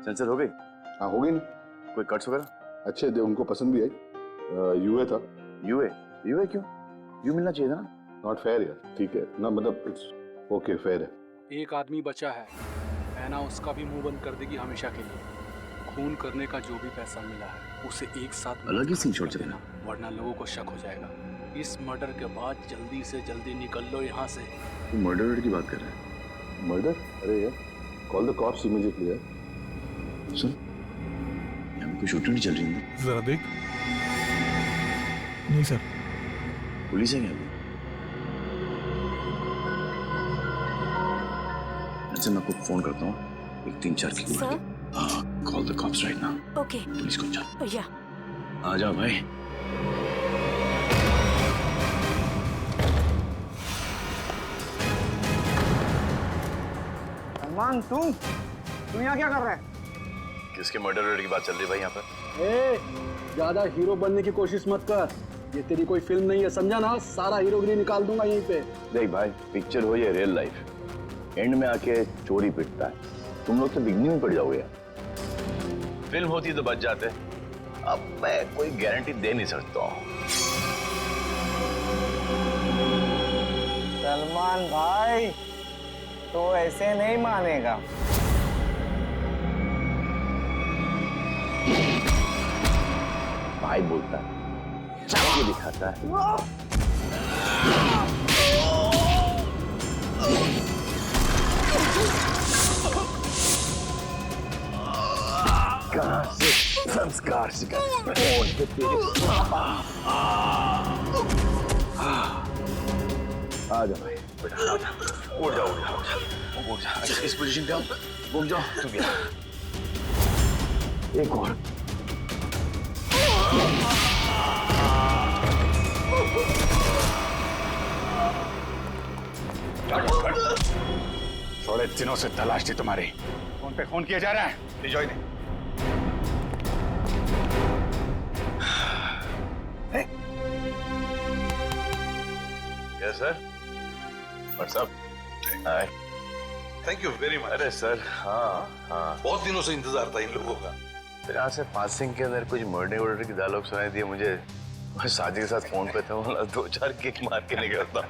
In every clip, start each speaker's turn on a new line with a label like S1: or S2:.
S1: Sensor हो गई?
S2: हाँ हो गई नहीं।
S1: कोई कट्स वगैरह?
S2: अच्छे थे, उनको पसंद भी आई। यूए था।
S1: यूए? यूए क्यों? यू मिलना चाहिए था ना।
S2: नॉट फेयर यार। ठीक है ना, मतलब इट्स ओके, फेयर है।
S3: एक आदमी बचा है, ऐना उसका भी मुंह बंद कर देगी हमेशा के लिए। खून करने का जो भी पैसा मिला है उसे एक साथ
S1: अलग ही सीन छोड़ चलेना,
S3: वरना लोगों को शक हो जाएगा। इस मर्डर के बाद जल्दी से जल्दी निकल लो यहाँ से।
S1: तू मर्डर की बात कर रहा है?
S2: मर्डर? अरे यार, कॉल द कॉप्स इमीडिएटली यार।
S1: सुन, यहाँ कोई शूटिंग नहीं चल रही है?
S4: जरा देख। नहीं सर।
S1: पुलिस है क्या अभी? अच्छा मैं आपको फोन करता हूँ, एक 3-4 की
S5: sir?
S1: Call the cops right now.
S5: Okay.
S1: Police को चल।
S5: या
S1: आ जाओ भाई।
S6: सलमान, तुम यहाँ क्या कर रहे हैं?
S1: किसके मर्डर की बात चल रही है भाई यहाँ पर?
S3: ए, ज्यादा हीरो बनने की कोशिश मत कर, ये तेरी कोई फिल्म नहीं है, समझा ना? सारा हीरोगिरी निकाल दूंगा यहीं पे।
S1: देख भाई, पिक्चर हो या रियल लाइफ, एंड में आके चोरी पिटता है। तुम लोग तो बिगनी में पड़ जाओगे यार। फिल्म होती तो बच जाते, अब मैं कोई गारंटी दे नहीं सकता हूँ।
S6: सलमान भाई, तो ऐसे नहीं मानेगा।
S1: भाई बोलता है, चाके दिखाता है। कहाँ से संस्कार सिखा? आ जा भाई, बेटा आ जा। उठ जा, उठ जा, उठ जा। अच्छा, इस पोजीशन पे आओ, घूम जाओ। तू गया एक और।
S4: थोड़े दिनों से तलाश थी तुम्हारी। फोन पे खून किया जा रहा है। ले जाओ इन्हें।
S1: Yes sir. What's up? Hi.
S7: Thank you very much.
S1: अरे सर, हाँ हाँ,
S7: बहुत दिनों से इंतजार था इन लोगों का।
S1: फिर यहाँ से पासिंग के अंदर कुछ मर्डर की डायलॉग सुनाई दिए मुझे। मैं साजी के साथ फोन पे था, बोला 2-4 किक मार के निकलता।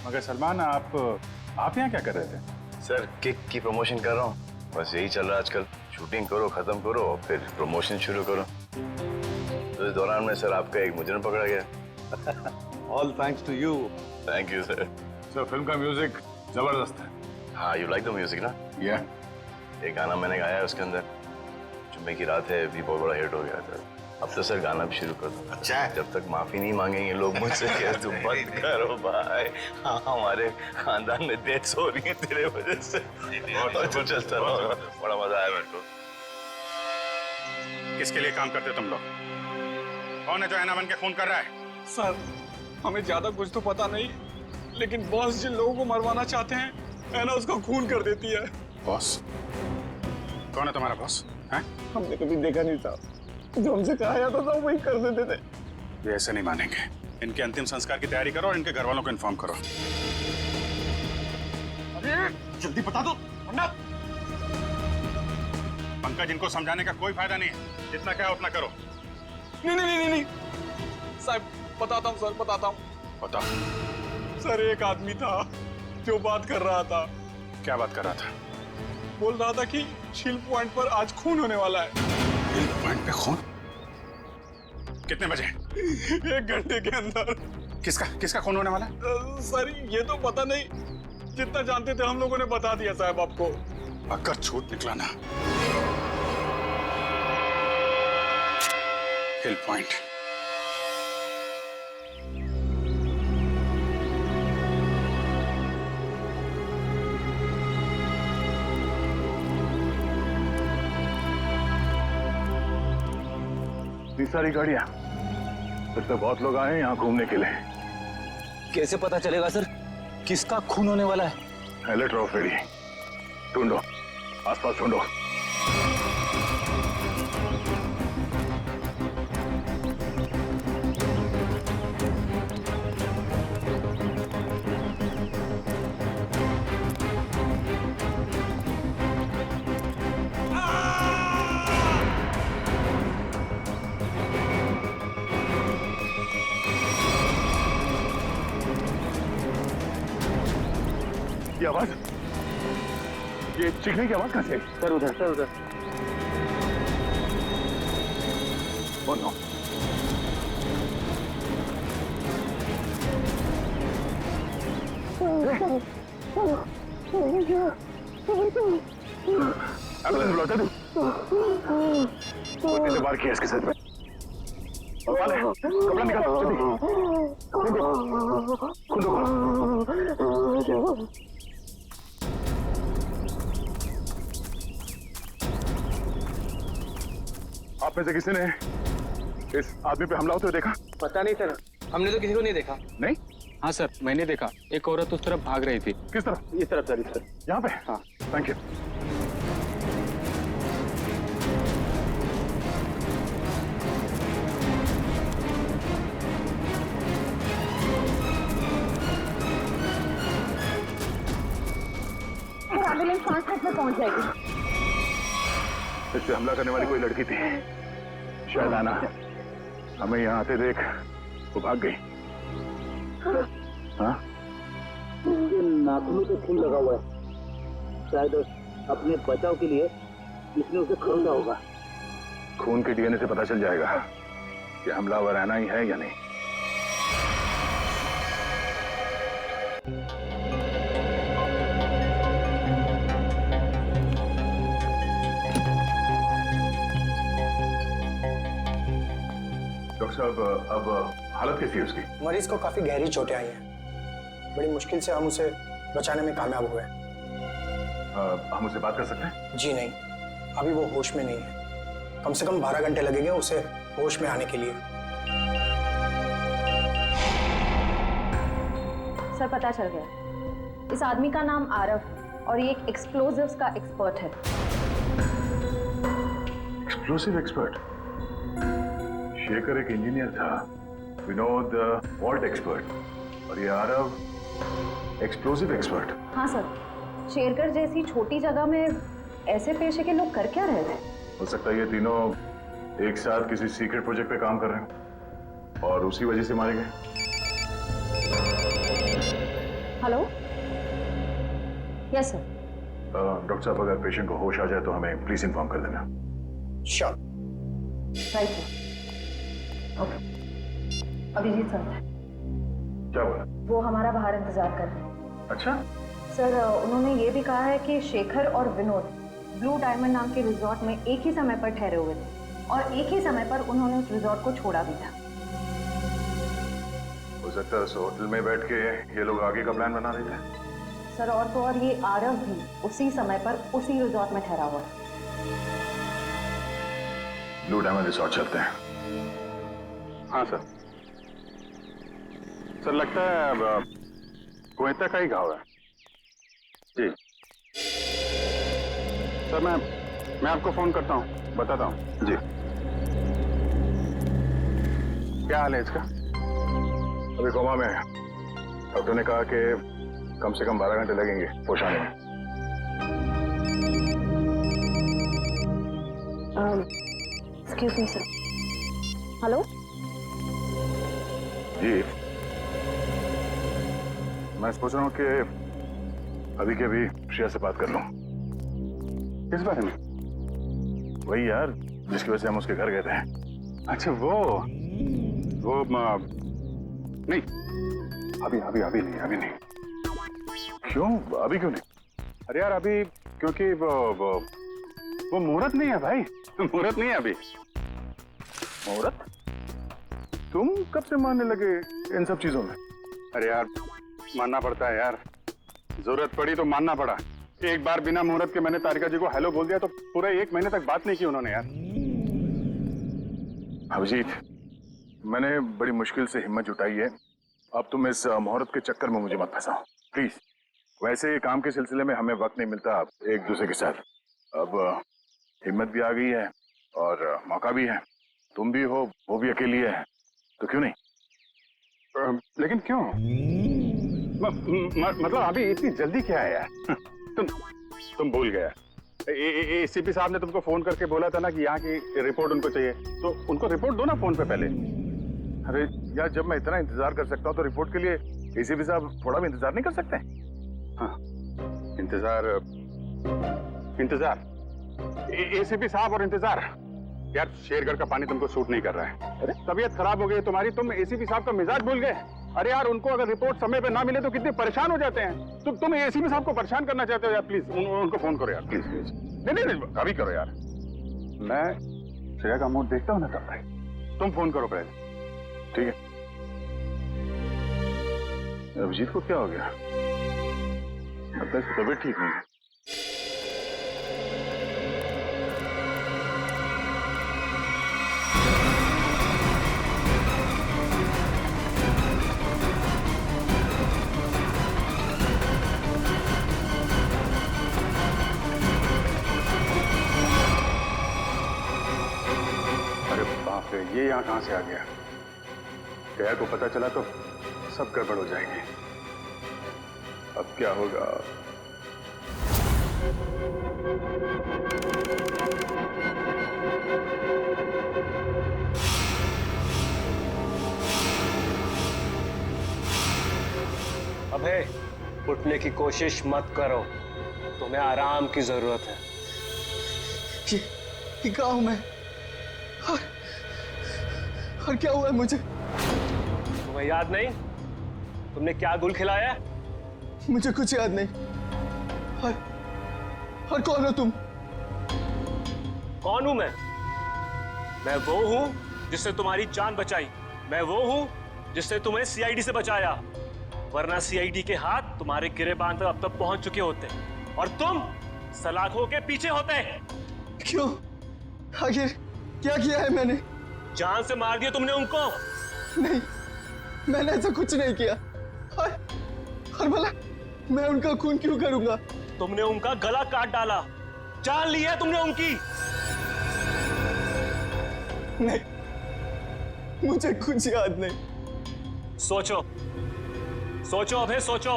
S4: मगर सलमान, आप यहाँ क्या कर रहे थे?
S1: सर किक की प्रमोशन कर रहा हूँ, बस यही चल रहा है आजकल। शूटिंग करो, खत्म करो और फिर प्रमोशन शुरू करो। तो इस दौरान में सर आपका एक मुजरिम पकड़ा गया।
S7: All thanks to you.
S1: Thank you sir.
S4: Sir film का म्यूजिक जबरदस्त है।
S1: हाँ, यू लाइक द म्यूजिक ना?
S4: या
S1: एक गाना मैंने गाया है उसके अंदर, जुम्मे की रात है, भी बहुत बड़ा हिट हो गया था। अब तो सर गाना भी शुरू कर दो।
S7: अच्छा है।
S1: जब तक माफी नहीं मांगेंगे लोग मुझसे, क्या तुम बंद करो भाई। हाँ, हमारे खानदान में डेथ्स हो रही है तेरे वजह से। और तो चलता रहो, बड़ा मजा आया मेरे को।
S4: किसके लिए काम करते तुम लोग? कौन है जो ऐना बन के खून कर रहा है?
S8: सर, हमें ज्यादा कुछ तो पता नहीं, लेकिन बॉस जिन लोगों को मरवाना चाहते हैं, ऐना उसका खून कर देती है।
S4: बॉस? कौन है तुम्हारा बॉस? हैं?
S8: हमने कभी देखा नहीं था, जो हमसे कहा जाता था वही कर देते थे।
S4: ये ऐसे नहीं मानेंगे। इनके अंतिम संस्कार की तैयारी करो और इनके घर वालों को इन्फॉर्म करो।
S8: अरे जल्दी बता दो वरना।
S4: पंकज, इनको समझाने का कोई फायदा नहीं है। जितना क्या उतना करो।
S8: नहीं साहब, बताता हूँ सर, बताता हूँ।
S4: बताओ।
S8: सर, एक आदमी था जो बात कर रहा था।
S4: क्या बात कर रहा था?
S8: बोल रहा था कि चिल पॉइंट पर आज खून होने वाला है।
S4: हिल पॉइंट पे खून? कितने बजे?
S8: 1 घंटे के अंदर।
S4: किसका खून होने वाला है?
S8: सर, ये तो पता नहीं, जितना जानते थे हम लोगों ने बता दिया साहब आपको।
S4: अगर छूट निकला ना, हिल पॉइंट।
S2: सारी गाड़ियां, फिर तो बहुत लोग आए हैं यहाँ घूमने के लिए।
S3: कैसे पता चलेगा सर किसका खून होने वाला है?
S2: अलर्ट रहो फ्रेडी, ढूंढो, आसपास ढूंढो। आवाज, ये चीखने की आवाज कहाँ से आई?
S6: सर उधर
S2: Oh no. एम्बुलेंस बुलाता तू। कुत्ते ने वार किया इसके सर पे। वाले, कपड़ा निकाल, जल्दी। खुद दो। आप में से किसी ने इस आदमी पे हमला होते हुए देखा?
S6: पता नहीं सर, हमने तो किसी को नहीं देखा।
S2: नहीं?
S3: हाँ सर, मैंने देखा एक औरत उस तरफ भाग रही थी।
S2: किस तरफ?
S6: इस तरफ सर, इस तरफ।
S2: यहाँ पे?
S3: हाँ।
S2: Thank you.
S5: एम्बुलेंस 5 मिनट में पहुंच जाएगी।
S2: इस पे हमला करने वाली कोई लड़की थी, शायद आना। हमें यहाँ आते देख वो भाग गई। हाँ?
S6: नाखूनों पे खून लगा हुआ है, शायद अपने बचाव के लिए इसने उसे खरीदा होगा।
S2: खून के डीएनए से पता चल जाएगा कि हमलावर आना ही है या नहीं। डॉक्टर साहब, अब हालत कैसी है उसकी?
S9: मरीज को काफी गहरी चोटें आई हैं। बड़ी मुश्किल से हम उसे बचाने में कामयाब हुए।
S2: हम उससे बात कर सकते हैं?
S9: जी नहीं, अभी वो होश में नहीं है। कम से कम 12 घंटे लगेंगे उसे होश में आने के लिए।
S5: सर पता चल गया, इस आदमी का नाम आरव और ये एक एक्सप्लोजिव्स का एक्सपर्ट है।
S2: Explosive expert? शेखर एक इंजीनियर था, विनोद वॉल्ट एक्सपर्ट, और ये आरव एक्सप्लोसिव एक्सपर्ट।
S5: हाँ सर, शेरकर जैसी छोटी जगह में ऐसे पेशे के लोग कर क्या रहे थे?
S2: हो सकता है ये तीनों एक साथ किसी सीक्रेट प्रोजेक्ट पे काम कर रहे हैं और उसी वजह से मारे गए।
S5: Hello, yes sir.
S2: डॉक्टर साहब, अगर पेशेंट को होश आ जाए तो हमें प्लीज इन्फॉर्म कर देना।
S9: Sure.
S5: Right sir. Okay, Abhijeet sir
S2: क्या बोला?
S5: वो हमारा बाहर इंतजार कर रहे हैं।
S2: अच्छा,
S5: सर उन्होंने ये भी कहा है कि शेखर और विनोद ब्लू डायमंड नाम के रिजॉर्ट में एक ही समय पर ठहरे हुए थे और एक ही समय पर उन्होंने उस रिजॉर्ट को छोड़ा भी था।
S2: हो सकता है उस होटल में बैठ के ये लोग आगे का प्लान बना रहे थे।
S5: सर और तो और ये आरव भी उसी समय पर उसी रिजॉर्ट में ठहरा हुआ है।
S2: ब्लू डायमंड रिसोर्ट चलते हैं।
S4: हाँ सर। सर लगता है गोयता का ही घाव है। जी सर, मैं आपको फोन करता हूँ, बताता हूँ। जी। क्या हाल है इसका?
S2: अभी कोमा में है। डॉक्टर ने कहा कि कम से कम 12 घंटे लगेंगे होश आने में।
S5: Excuse me sir. हेलो
S2: जी, मैं सोच रहा हूँ कि अभी के अभी श्रेया से बात कर लूँ।
S4: किस बारे में?
S2: वही यार जिसकी वजह से हम उसके घर गए थे।
S4: अच्छा वो नहीं, अभी नहीं।
S2: क्यों? अभी क्यों नहीं?
S4: अरे यार अभी क्योंकि वो मुहूर्त नहीं है भाई। मुहूर्त नहीं है अभी।
S2: मुहूर्त? तुम कब से मानने लगे इन सब चीजों में?
S4: अरे यार मानना पड़ता है यार, जरूरत पड़ी तो मानना पड़ा। एक बार बिना मुहूर्त के मैंने तारिका जी को हेलो बोल दिया तो पूरे 1 महीने तक बात नहीं की उन्होंने यार।
S2: अभिजीत, मैंने बड़ी मुश्किल से हिम्मत जुटाई है। अब तुम इस मुहूर्त के चक्कर में मुझे मत फंसाओ प्लीज। वैसे काम के सिलसिले में हमें वक्त नहीं मिलता एक दूसरे के साथ। अब हिम्मत भी आ गई है और मौका भी है। तुम भी हो, वो भी अकेली है, तो क्यों नहीं?
S4: लेकिन क्यों? मतलब अभी इतनी जल्दी क्या है यार? तुम भूल गया। एसीपी साहब ने तुमको फोन करके बोला था ना कि यहाँ की रिपोर्ट उनको चाहिए, तो उनको रिपोर्ट दो ना फोन पे पहले।
S2: अरे यार, जब मैं इतना इंतजार कर सकता हूँ तो रिपोर्ट के लिए एसीपी साहब थोड़ा भी इंतजार नहीं कर सकते?
S4: हाँ इंतजार एसीपी साहब और इंतजार। यार शेरगढ़ का पानी तुमको सूट नहीं कर रहा है। अरे तबीयत खराब हो गई तुम्हारी, तुम एसीपी साहब का मिजाज भूल गए। अरे यार उनको अगर रिपोर्ट समय पे ना मिले तो कितने परेशान हो जाते हैं। तुम एसीपी साहब को परेशान करना चाहते हो यार, प्लीज उनको फोन करो यार, प्लीज प्लीज। नहीं अभी करो यार, मैं श्रेया का मूड देखता हूँ ना तब तक। तुम फोन करो पहले, ठीक है? अभिजीत को क्या हो गया? लगता है इसकी तबीयत ठीक नहीं है। ये यहाँ कहां से आ गया? जया को पता चला तो सब गड़बड़ हो जाएगी। अब क्या होगा?
S10: अबे उठने की कोशिश मत करो, तुम्हें आराम की जरूरत है।
S8: ये कहाँ हूं मैं? और क्या हुआ है मुझे?
S10: तुम्हें याद नहीं तुमने क्या गुल खिलाया?
S8: मुझे कुछ याद नहीं। और कौन हो तुम?
S10: कौन हूं मैं? मैं वो हूं जिसने तुम्हारी जान बचाई। मैं वो हूं जिसने तुम्हें सीआईडी से बचाया, वरना सीआईडी के हाथ तुम्हारे गिरेबान तक अब तक पहुंच चुके होते और तुम सलाखों के पीछे होते।
S8: क्यों? आखिर क्या किया है मैंने?
S10: जान से मार दिया तुमने उनको।
S8: नहीं, मैंने ऐसा कुछ नहीं किया। और भला मैं उनका खून क्यों करूंगा?
S10: तुमने उनका गला काट डाला, जान ली है तुमने उनकी।
S8: नहीं, मुझे कुछ याद नहीं।
S10: सोचो सोचो अभे सोचो।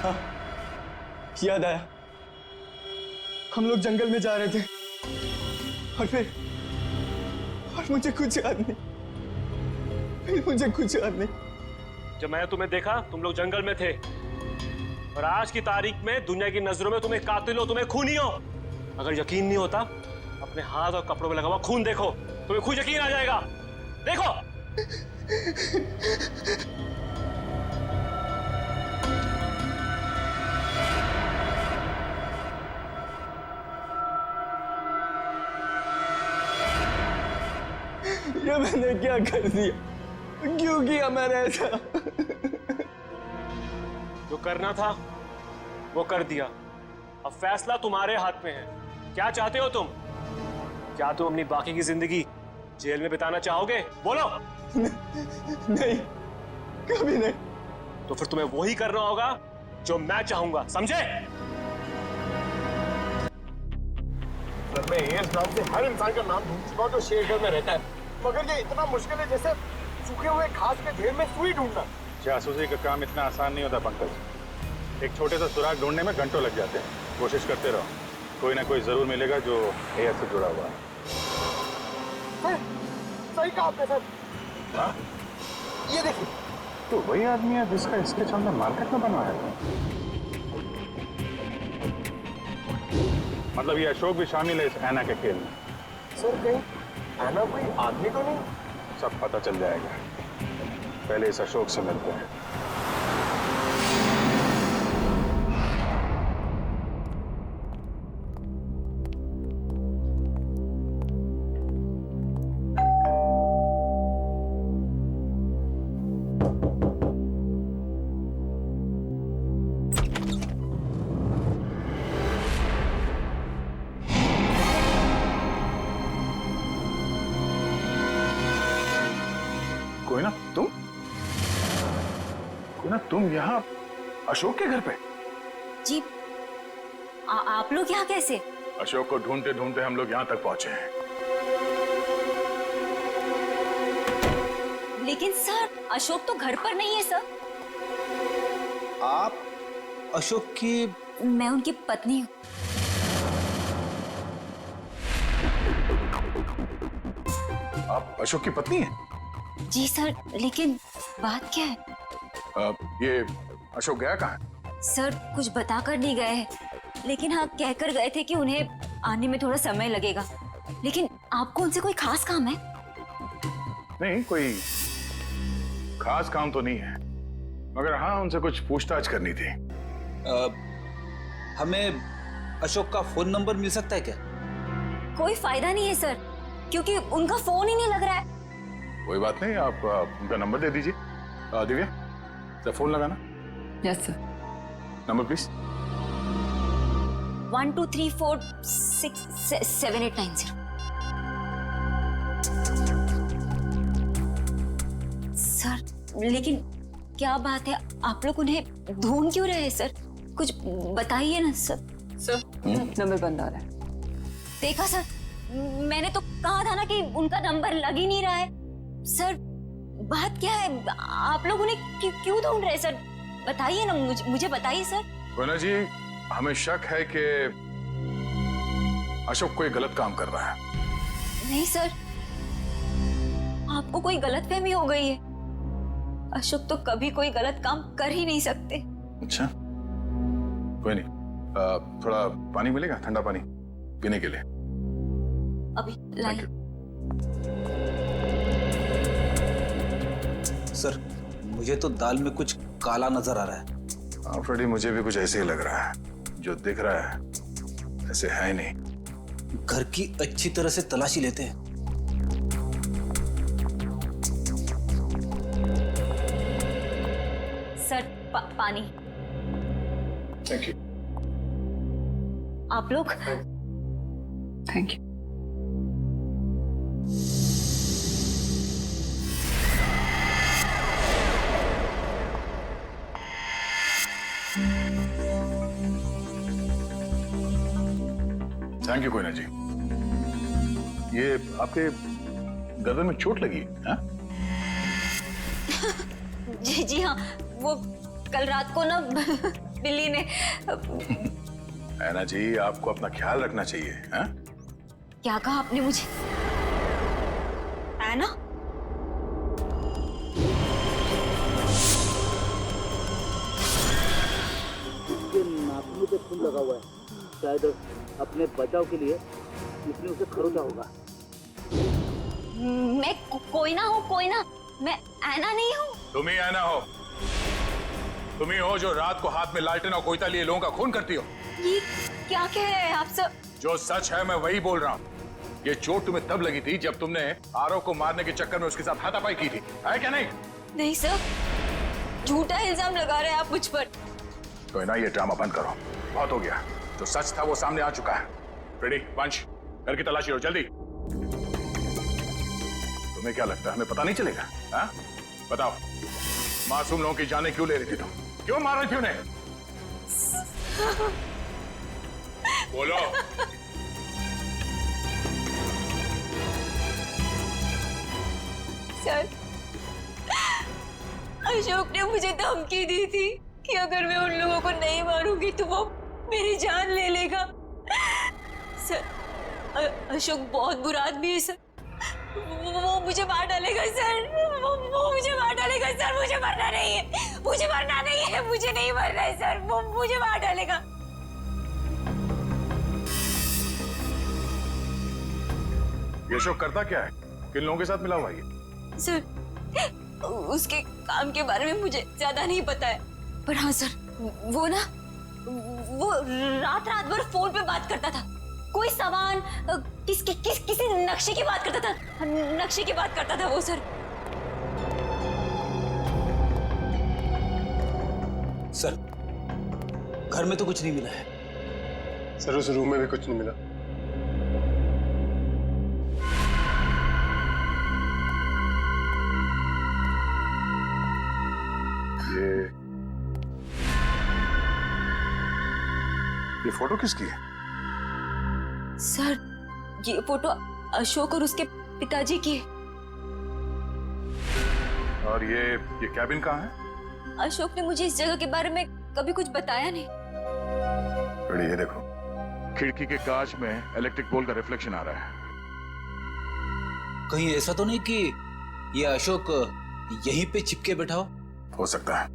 S8: हाँ, याद आया। हम लोग जंगल में जा रहे थे और मुझे कुछ याद नहीं। फिर मुझे कुछ याद नहीं।
S10: जब मैंने तुम्हें देखा तुम लोग जंगल में थे और आज की तारीख में दुनिया की नजरों में तुम्हें कातिल हो, तुम्हें खूनी हो। अगर यकीन नहीं होता अपने हाथ और कपड़ों में लगा हुआ खून देखो, तुम्हें खुद यकीन आ जाएगा। देखो।
S8: ये मैंने क्या कर दिया? क्यों किया मैंने ऐसा?
S10: जो करना था वो कर दिया, अब फैसला तुम्हारे हाथ में है। क्या चाहते हो तुम? क्या तुम अपनी बाकी की जिंदगी जेल में बिताना चाहोगे? बोलो।
S8: नहीं, कभी नहीं।
S10: तो फिर तुम्हें वही करना होगा जो मैं चाहूंगा, समझे?
S11: मैं एयर्स नाम से हर इंसान का नाम ढूंढ चुका हूं जो शेरगढ़ में रहता है, मगर ये इतना मुश्किल है जैसे सूखे हुए घास के ढेर में सुई ढूंढना।
S4: जासूसी का काम इतना आसान नहीं होता पंकज। एक छोटे सा सुराग ढूंढने में घंटों लग जाते हैं। कोशिश करते रहो, कोई ना कोई जरूर मिलेगा जो एयर से जुड़ा हुआ है।
S11: सही कहा आपने सर।
S4: हाँ?
S11: ये देखिए,
S4: तो वही आदमी है जिसका स्केच हमने मार्केट में बनवाया था। मतलब ये अशोक भी शामिल है इस ऐना के खेल में।
S11: सर कहीं ऐना कोई आदमी तो नहीं?
S4: सब पता चल जाएगा, पहले इस अशोक से मिलते हैं। तुम यहाँ अशोक के घर पे?
S12: जी, आप लोग यहाँ कैसे?
S2: अशोक को ढूंढते ढूंढते हम लोग यहाँ तक पहुंचे हैं।
S12: लेकिन सर, अशोक तो घर पर नहीं है सर।
S7: आप अशोक की?
S12: मैं उनकी पत्नी हूँ।
S2: आप अशोक की पत्नी हैं?
S12: जी सर, लेकिन बात क्या है?
S2: ये अशोक गया कहाँ है?
S12: सर कुछ बता कर नहीं गए हैं, लेकिन हाँ कहकर गए थे कि उन्हें आने में थोड़ा समय लगेगा। लेकिन आपको उनसे कोई खास काम है?
S2: नहीं, कोई खास काम तो नहीं है, मगर हाँ उनसे कुछ पूछताछ करनी थी।
S7: हमें अशोक का फोन नंबर मिल सकता है क्या?
S12: कोई फायदा नहीं है सर, क्योंकि उनका फोन ही नहीं लग रहा है।
S2: कोई बात नहीं, आप उनका नंबर दे दीजिए। दिव्या, जरा फोन लगाना।
S5: Yes sir.
S2: Number please.
S12: 1234667890। Sir लेकिन क्या बात है, आप लोग उन्हें ढूंढ क्यों रहे हैं सर? कुछ बताइए ना सर।
S5: सर नंबर बंद आ रहा है।
S12: देखा सर, मैंने तो कहा था ना कि उनका नंबर लग ही नहीं रहा है। सर बात क्या है, आप लोग उन्हें क्यों ढूंढ रहे हैं सर? बताइए ना, मुझे बताइए सर।
S2: वना जी, हमें शक है कि अशोक कोई गलत काम कर रहा है।
S12: नहीं सर, आपको कोई गलतफहमी हो गई है। अशोक तो कभी कोई गलत काम कर ही नहीं सकते।
S2: अच्छा, कोई नहीं। थोड़ा पानी मिलेगा, ठंडा पानी पीने के लिए?
S12: अभी लाइए।
S7: सर मुझे तो दाल में कुछ काला नजर आ रहा है।
S2: हाँ फ्रेडी, मुझे भी कुछ ऐसे ही लग रहा है। जो दिख रहा है ऐसे है ही नहीं।
S7: घर की अच्छी तरह से तलाशी लेते हैं।
S12: सर पानी।
S2: Thank you.
S12: आप लोग?
S5: Thank you.
S2: Thank you Koyna ji. ये आपके गर्दन में चोट लगी है? हाँ?
S12: जी हाँ, वो कल रात को ना बिल्ली ने।
S2: ऐना जी, आपको अपना ख्याल रखना चाहिए। हाँ?
S12: क्या कहा आपने मुझे? ऐना?
S6: उसके नाखूनों पे खून लगा हुआ है। शायद अपने बचाव के लिए इसने उसे खरोचा होगा।
S12: मैं कोई ना हूँ, कोई ना। मैं ऐना नहीं हूँ।
S2: तुम ही ऐना हो। तुम ही हो जो रात को हाथ में लालटेन और कोयता लिए लोगों का खून करती हो।
S12: ये क्या कह रहे हैं आप सब?
S2: जो सच है मैं वही बोल रहा हूँ। ये चोट तुम्हें तब लगी थी जब तुमने आरव को मारने के चक्कर में उसके साथ हाथापाई की थी, है क्या नहीं?
S12: नहीं सर, झूठा इल्जाम लगा रहे हैं आप मुझ पर।
S2: तो ना ये ड्रामा बंद करो, बहुत हो गया। जो सच था वो सामने आ चुका है। फ्रेडी, वंश, घर की तलाशी लो जल्दी। तुम्हें क्या लगता है हमें पता नहीं चलेगा? हाँ? बताओ, मासूम लोगों की जानें क्यों ले रही थी तुम? क्यों मार रही थी उन्हें? बोलो।
S12: सर, अशोक ने मुझे धमकी दी थी कि अगर मैं उन लोगों को नहीं मारूंगी तो वो मेरी जान ले लेगा। सर, अशोक बहुत बुरा आदमी है सर। वो मुझे मार डालेगा सर। वो मुझे मार डालेगा सर। मुझे मरना नहीं है। मुझे मरना नहीं है। मुझे नहीं मरना है सर। वो मुझे मार डालेगा।
S2: ये अशोक करता क्या है? किन लोगों के साथ मिला हुआ है?
S12: सर, उसके काम के बारे में मुझे ज्यादा नहीं पता है, पर हाँ सर, वो ना वो रात भर फोन पे बात करता था। कोई सामान किसी नक्शे की बात करता था। नक्शे की बात करता था वो सर।
S7: सर, घर में तो कुछ नहीं मिला है।
S11: सर उस रूम में भी कुछ नहीं मिला।
S2: ये फोटो किसकी है?
S12: सर, ये फोटो अशोक और उसके पिताजी की है।
S2: और ये कैबिन कहाँ है?
S12: अशोक ने मुझे इस जगह के बारे में कभी कुछ बताया नहीं।
S2: ये देखो, खिड़की के कांच में इलेक्ट्रिक पोल का रिफ्लेक्शन आ रहा है।
S7: कहीं ऐसा तो नहीं कि ये अशोक यहीं पे चिपके बैठा हो
S2: सकता है।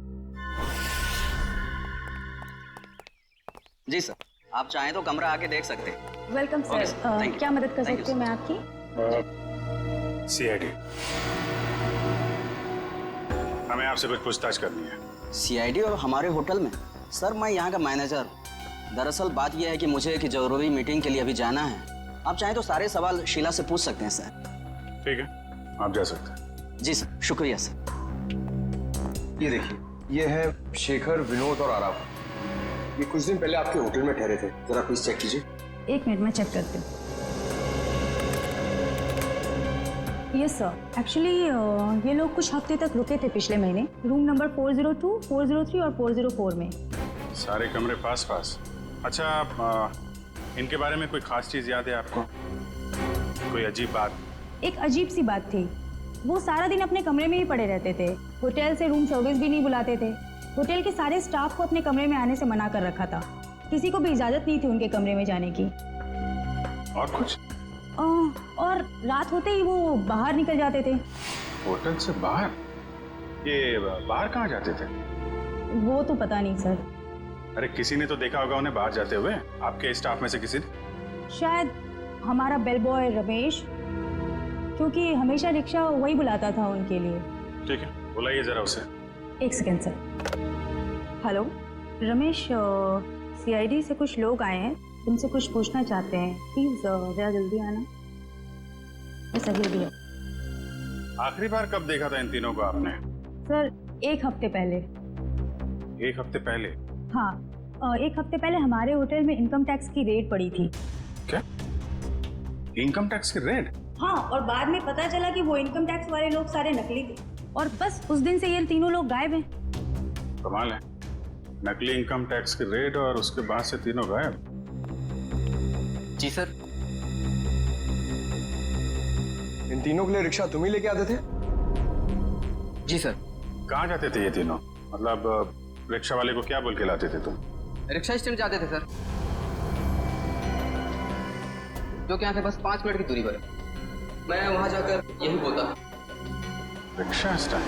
S13: जी सर, आप चाहें तो कमरा आके देख सकते हैं।
S5: Welcome
S13: Okay,
S5: sir.
S13: thank you.
S5: क्या मदद कर
S13: Thank you,
S5: सकती हूँ मैं आपकी?
S4: सीआईडी, हमें आपसे कुछ पूछताछ करनी है।
S13: सीआईडी और हमारे होटल में? सर मैं यहाँ का मैनेजर। दरअसल बात यह है कि मुझे एक जरूरी मीटिंग के लिए अभी जाना है। आप चाहें तो सारे सवाल शीला से पूछ सकते हैं सर।
S4: ठीक है, आप जा सकते हैं।
S13: जी सर, शुक्रिया सर।
S11: ये देखिए, ये है शेखर, विनोद और आराम। ये कुछ दिन पहले आपके होटल में ठहरे थे। जरा प्लीज चेक कीजिए।
S5: एक मिनट में चेक करती हूँ। यस सर, एक्चुअली ये लोग कुछ हफ्ते तक रुके थे पिछले महीने, रूम नंबर 402, 403 और 404 में।
S4: सारे कमरे पास पास। अच्छा, इनके बारे में कोई खास चीज याद है आपको? कोई अजीब बात?
S5: एक अजीब सी बात थी, वो सारा दिन अपने कमरे में ही पड़े रहते थे। होटल से रूम सर्विस भी नहीं बुलाते थे। होटल के सारे स्टाफ को अपने कमरे में आने से मना कर रखा था। किसी को भी इजाजत नहीं थी उनके कमरे में जाने की।
S4: और कुछ?
S5: और रात होते ही वो बाहर निकल जाते थे।
S4: होटल से बाहर? ये बाहर कहाँ जाते थे?
S5: वो तो पता नहीं सर।
S4: अरे किसी ने तो देखा होगा उन्हें बाहर जाते हुए, आपके स्टाफ में से किसी ने?
S5: शायद हमारा बेल बॉय रमेश, क्योंकि हमेशा रिक्शा वही बुलाता था उनके लिए।
S4: ठीक है, बुलाइए जरा उसे।
S5: एक second sir. Hello Ramesh, CID से कुछ लोग आए हैं, तुमसे कुछ पूछना चाहते हैं। प्लीज जरा जल्दी आना। बस अभी भी है।
S4: आखिरी बार कब देखा था इन तीनों को आपने?
S5: सर 1 हफ्ते पहले।
S4: 1 हफ्ते पहले?
S5: हाँ, 1 हफ्ते पहले हमारे होटल में इनकम टैक्स की रेड पड़ी थी।
S4: क्या? इनकम टैक्स की रेड?
S5: हाँ, और बाद में पता चला कि वो इनकम टैक्स वाले लोग सारे नकली थे, और बस उस दिन से ये तीनों लोग गायब हैं।
S4: कमाल है, नकली इनकम टैक्स की रेड और उसके बाद से तीनों गायब।
S11: जी सर। इन तीनों के लिए रिक्शा तुम ही लेके आते थे?
S13: जी सर।
S4: कहाँ जाते थे ये तीनों? मतलब रिक्शा वाले को क्या बोल के लाते थे तुम?
S13: रिक्शा स्टैंड जाते थे सर, जो कि यहाँ से बस 5 मिनट की दूरी पर है। मैं वहाँ जाकर यही बोलता।
S4: Rickshaw stand?